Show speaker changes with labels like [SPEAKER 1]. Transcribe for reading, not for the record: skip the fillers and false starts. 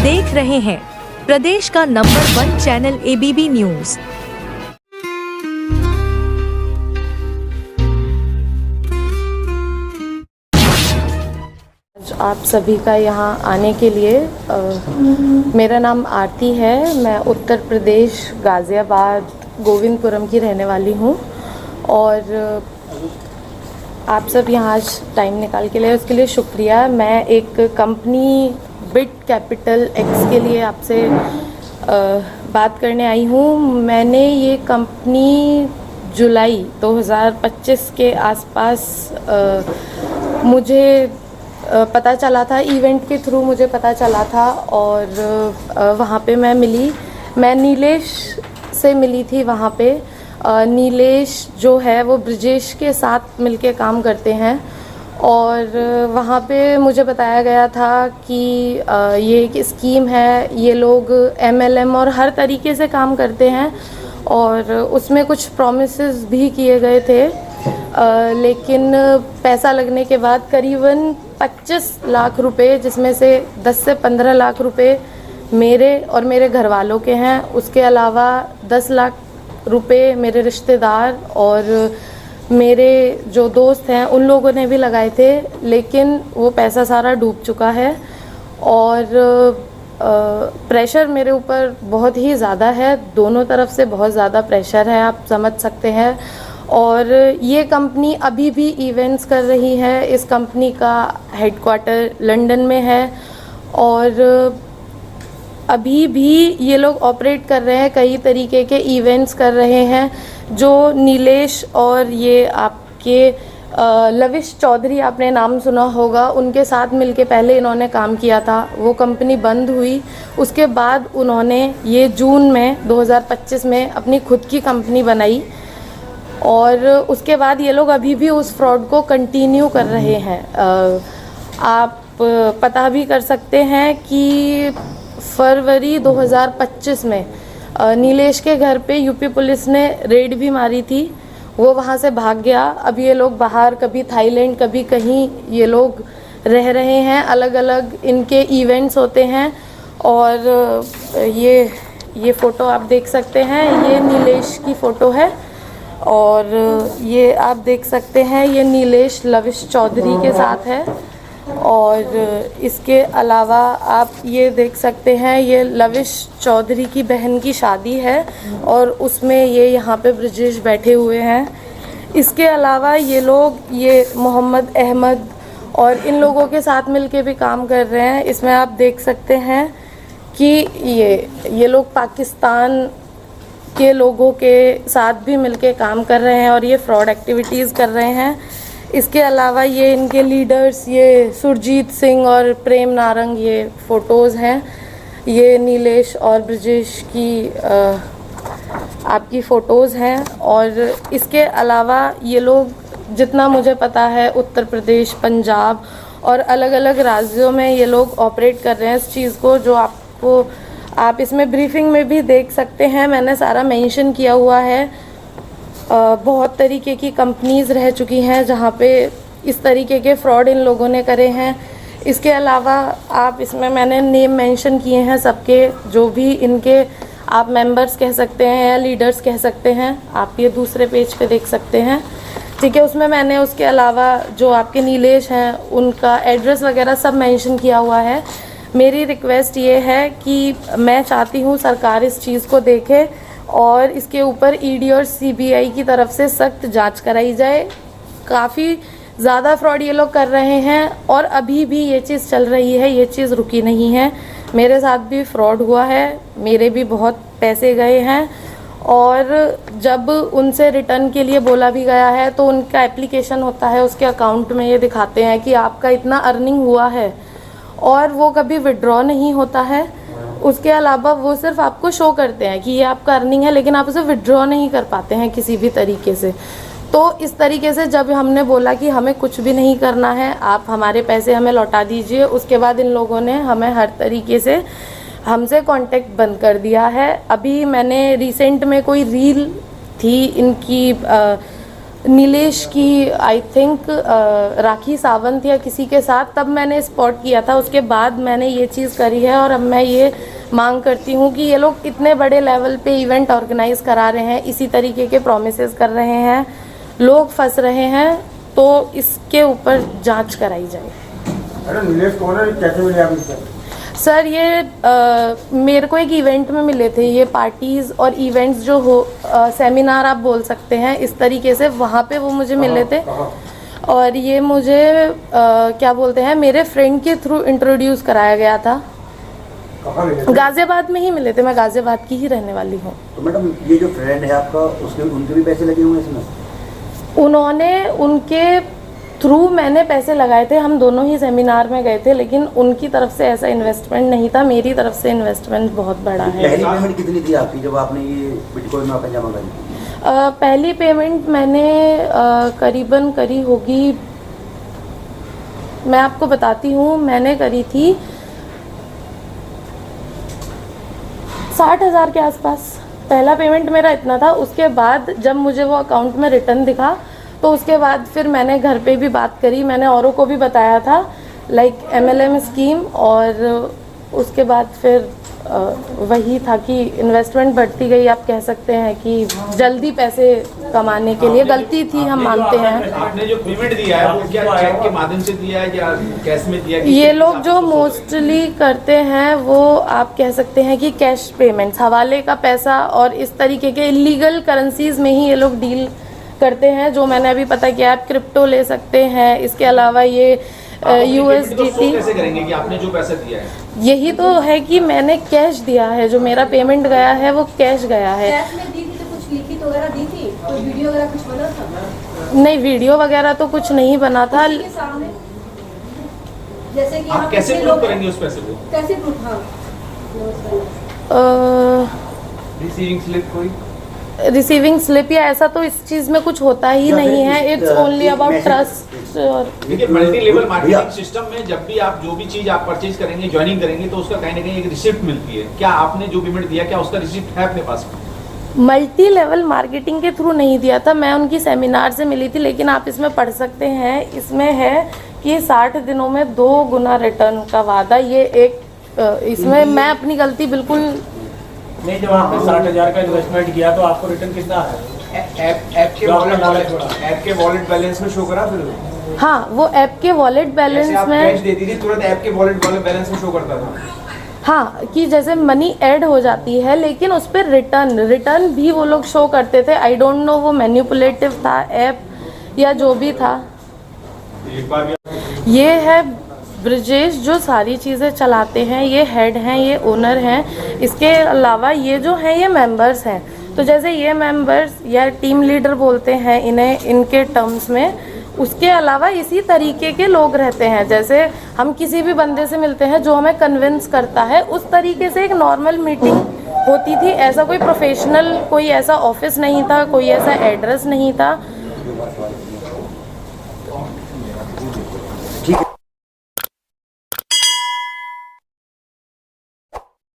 [SPEAKER 1] देख रहे हैं प्रदेश का नंबर 1 चैनल एबीपी न्यूज।
[SPEAKER 2] आप सभी का यहाँ आने के लिए मेरा नाम आरती है। मैं उत्तर प्रदेश गाज़ियाबाद गोविंदपुरम की रहने वाली हूँ और आप सब यहाँ आज टाइम निकाल के लिए उसके लिए शुक्रिया। मैं एक कंपनी बिट कैपिटल एक्स के लिए आपसे बात करने आई हूँ। मैंने ये कंपनी जुलाई 2025 के आसपास मुझे पता चला था, इवेंट के थ्रू मुझे पता चला था और वहाँ पे मैं नीलेश से मिली थी। वहाँ पे नीलेश जो है वो ब्रिजेश के साथ मिलके काम करते हैं और वहाँ पे मुझे बताया गया था कि ये एक स्कीम है, ये लोग MLM और हर तरीके से काम करते हैं और उसमें कुछ प्रॉमिसेस भी किए गए थे, लेकिन पैसा लगने के बाद करीबन 25 लाख रुपए, जिसमें से 10 से 15 लाख रुपए मेरे और मेरे घर वालों के हैं, उसके अलावा 10 लाख रुपए मेरे रिश्तेदार और मेरे जो दोस्त हैं उन लोगों ने भी लगाए थे, लेकिन वो पैसा सारा डूब चुका है और प्रेशर मेरे ऊपर बहुत ही ज़्यादा है। दोनों तरफ से बहुत ज़्यादा प्रेशर है, आप समझ सकते हैं। और ये कंपनी अभी भी इवेंट्स कर रही है। इस कंपनी का हेडक्वार्टर लंदन में है और अभी भी ये लोग ऑपरेट कर रहे हैं, कई तरीके के इवेंट्स कर रहे हैं। जो नीलेश और ये आपके लविश चौधरी, आपने नाम सुना होगा, उनके साथ मिलके पहले इन्होंने काम किया था। वो कंपनी बंद हुई, उसके बाद उन्होंने ये जून में 2025 में अपनी खुद की कंपनी बनाई और उसके बाद ये लोग अभी भी उस फ्रॉड को कंटिन्यू कर रहे हैं। आप पता भी कर सकते हैं कि फरवरी 2025 में नीलेश के घर पे यूपी पुलिस ने रेड भी मारी थी। वो वहाँ से भाग गया। अब ये लोग बाहर, कभी थाईलैंड, कभी कहीं ये लोग रह रहे हैं। अलग अलग इनके इवेंट्स होते हैं और ये फ़ोटो आप देख सकते हैं, ये नीलेश की फ़ोटो है और ये आप देख सकते हैं ये नीलेश लविश चौधरी के साथ है। और इसके अलावा आप ये देख सकते हैं ये लविश चौधरी की बहन की शादी है और उसमें ये यहाँ पे ब्रिजेश बैठे हुए हैं। इसके अलावा ये लोग, ये मोहम्मद अहमद और इन लोगों के साथ मिलके भी काम कर रहे हैं। इसमें आप देख सकते हैं कि ये लोग पाकिस्तान के लोगों के साथ भी मिलके काम कर रहे हैं और ये फ्रॉड एक्टिविटीज़ कर रहे हैं। इसके अलावा ये इनके लीडर्स, ये सुरजीत सिंह और प्रेम नारंग, ये फ़ोटोज़ हैं। ये नीलेश और ब्रिजेश की आपकी फ़ोटोज़ हैं। और इसके अलावा ये लोग, जितना मुझे पता है, उत्तर प्रदेश, पंजाब और अलग अलग राज्यों में ये लोग ऑपरेट कर रहे हैं इस चीज़ को, जो आप इसमें ब्रीफिंग में भी देख सकते हैं। मैंने सारा मेंशन किया हुआ है। बहुत तरीके की कंपनीज़ रह चुकी हैं जहाँ पे इस तरीके के फ्रॉड इन लोगों ने करे हैं। इसके अलावा आप इसमें मैंने नेम मेंशन किए हैं सबके, जो भी इनके आप मेंबर्स कह सकते हैं या लीडर्स कह सकते हैं। आप ये दूसरे पेज पे देख सकते हैं, ठीक है। उसमें मैंने उसके अलावा जो आपके नीलेश हैं उनका एड्रेस वगैरह सब मेंशन किया हुआ है। मेरी रिक्वेस्ट ये है कि मैं चाहती हूँ सरकार इस चीज़ को देखे और इसके ऊपर ED और CBI की तरफ से सख्त जांच कराई जाए। काफ़ी ज़्यादा फ्रॉड ये लोग कर रहे हैं और अभी भी ये चीज़ चल रही है, ये चीज़ रुकी नहीं है। मेरे साथ भी फ्रॉड हुआ है, मेरे भी बहुत पैसे गए हैं और जब उनसे रिटर्न के लिए बोला भी गया है तो उनका एप्लीकेशन होता है, उसके अकाउंट में ये दिखाते हैं कि आपका इतना अर्निंग हुआ है और वो कभी विड्रॉ नहीं होता है। उसके अलावा वो सिर्फ आपको शो करते हैं कि ये आपका अर्निंग है, लेकिन आप उसे विड्रॉ नहीं कर पाते हैं किसी भी तरीके से। तो इस तरीके से जब हमने बोला कि हमें कुछ भी नहीं करना है, आप हमारे पैसे हमें लौटा दीजिए, उसके बाद इन लोगों ने हमें हर तरीके से हमसे कांटेक्ट बंद कर दिया है। अभी मैंने रिसेंट में कोई रील थी इनकी नीलेश की आई थिंक राखी सावंत या किसी के साथ, तब मैंने स्पॉट किया था। उसके बाद मैंने ये चीज़ करी है और अब मैं ये मांग करती हूँ कि ये लोग इतने बड़े लेवल पे इवेंट ऑर्गेनाइज करा रहे हैं, इसी तरीके के प्रोमिसेस कर रहे हैं, लोग फंस रहे हैं, तो इसके ऊपर जांच कराई जाए।
[SPEAKER 3] अरे नीलेश कौन है, कैसे मिले आप इनसे?
[SPEAKER 2] सर ये मेरे को एक इवेंट में मिले थे। ये पार्टीज़ और इवेंट्स जो हो सेमिनार आप बोल सकते हैं इस तरीके से, वहाँ पे वो मुझे मिले थे। और ये मुझे क्या बोलते हैं, मेरे फ्रेंड के थ्रू इंट्रोड्यूस कराया गया था।
[SPEAKER 3] कहाँ मिले थे?
[SPEAKER 2] गाजियाबाद में ही मिले थे, मैं गाजियाबाद की ही रहने वाली हूँ।
[SPEAKER 4] तो मैडम ये जो फ्रेंड है आपका, उसके उनके भी पैसे लगे हुए हैं इसमें?
[SPEAKER 2] उन्होंने, उनके थ्रू मैंने पैसे लगाए थे, हम दोनों ही सेमिनार में गए थे, लेकिन उनकी तरफ से ऐसा इन्वेस्टमेंट नहीं था, मेरी तरफ से इन्वेस्टमेंट बहुत बड़ा है।
[SPEAKER 4] पहली पेमेंट कितनी थी आपकी जब आपने ये बिटकॉइन में आपने जमा करी?
[SPEAKER 2] पहली पेमेंट मैंने करीबन करी होगी, मैं आपको बताती हूँ, मैंने करी थी 60,000 के आसपास। पहला पेमेंट मेरा इतना था। उसके बाद जब मुझे वो अकाउंट में रिटर्न दिखा तो उसके बाद फिर मैंने घर पे भी बात करी, मैंने औरों को भी बताया था, लाइक MLM स्कीम। और उसके बाद फिर वही था कि इन्वेस्टमेंट बढ़ती गई, आप कह सकते हैं कि जल्दी पैसे कमाने के लिए। गलती थी, हम मानते हैं।
[SPEAKER 5] आपने जो पेमेंट दिया है वो क्या चेक के माध्यम से दिया है या कैश में दिया है?
[SPEAKER 2] ये लोग जो मोस्टली करते हैं वो आप कह सकते हैं कि कैश पेमेंट्स, हवाले का पैसा और इस तरीके के इलीगल करेंसीज में ही ये लोग डील करते हैं। जो मैंने अभी पता किया, आप क्रिप्टो ले सकते हैं, इसके अलावा ये USDT।
[SPEAKER 5] कैसे करेंगे कि आपने जो पैसा दिया है?
[SPEAKER 2] यही तो है कि मैंने कैश दिया है, जो मेरा पेमेंट गया है वो कैश गया है।
[SPEAKER 6] कैश में दी थी तो कुछ लिखित वगैरह दी थी, कोई वीडियो वगैरह कुछ बना था?
[SPEAKER 2] नहीं, वीडियो वगैरह तो कुछ नहीं बना था।
[SPEAKER 6] के सामने जैसे कि
[SPEAKER 5] आप कैसे प्रूव करेंगे उस पैसे को?
[SPEAKER 6] कैसे प्रूफ? हाँ,
[SPEAKER 5] रिसीविंग स्लिप कोई?
[SPEAKER 2] रिसीविंग स्लिप या ऐसा तो इस चीज़ में कुछ होता ही नहीं है। It's only about trust. और
[SPEAKER 5] देखिए, मल्टी लेवल मार्केटिंग सिस्टम में जब भी आप जो भी चीज आप परचेज करेंगे, ज्वाइनिंग करेंगे, तो उसका कहीं ना कहीं एक रिसिप्ट मिलती है। क्या आपने जो पेमेंट दिया, क्या उसका रिसिप्ट है अपने पास?
[SPEAKER 2] मल्टी लेवल मार्केटिंग के थ्रू नहीं दिया था, मैं उनकी सेमिनार से मिली थी। लेकिन आप इसमें पढ़ सकते हैं, इसमें है कि 60 दिनों में 2 गुना रिटर्न का वादा। ये एक इसमें मैं अपनी गलती बिल्कुल
[SPEAKER 3] नहीं। जब आपने 60,000 का इन्वेस्टमेंट किया तो आपको रिटर्न कितना आया?
[SPEAKER 5] ऐप के वॉलेट बैलेंस में शो करा फिर?
[SPEAKER 2] हाँ, वो ऐप के वॉलेट बैलेंस
[SPEAKER 5] आप
[SPEAKER 2] में
[SPEAKER 5] कैश देती थी, तुरंत ऐप के वॉलेट बैलेंस में शो करता था?
[SPEAKER 2] हाँ, कि जैसे मनी ऐड हो जाती है, लेकिन उस पर रिटर्न भी वो लोग शो करते थे। आई डोंट नो वो मैनिपुलेटिव था ऐप या जो भी था।
[SPEAKER 5] एक बार भी
[SPEAKER 2] ये है ब्रजेश, जो सारी चीज़ें चलाते हैं, ये हेड हैं, ये ओनर हैं। इसके अलावा ये जो हैं ये मेंबर्स हैं। तो जैसे ये मेंबर्स या टीम लीडर बोलते हैं इन्हें, इनके टर्म्स में, उसके अलावा इसी तरीके के लोग रहते हैं। जैसे हम किसी भी बंदे से मिलते हैं जो हमें कन्विंस करता है, उस तरीके से एक नॉर्मल मीटिंग होती थी। ऐसा कोई प्रोफेशनल, कोई ऐसा ऑफिस नहीं था, कोई ऐसा एड्रेस नहीं था।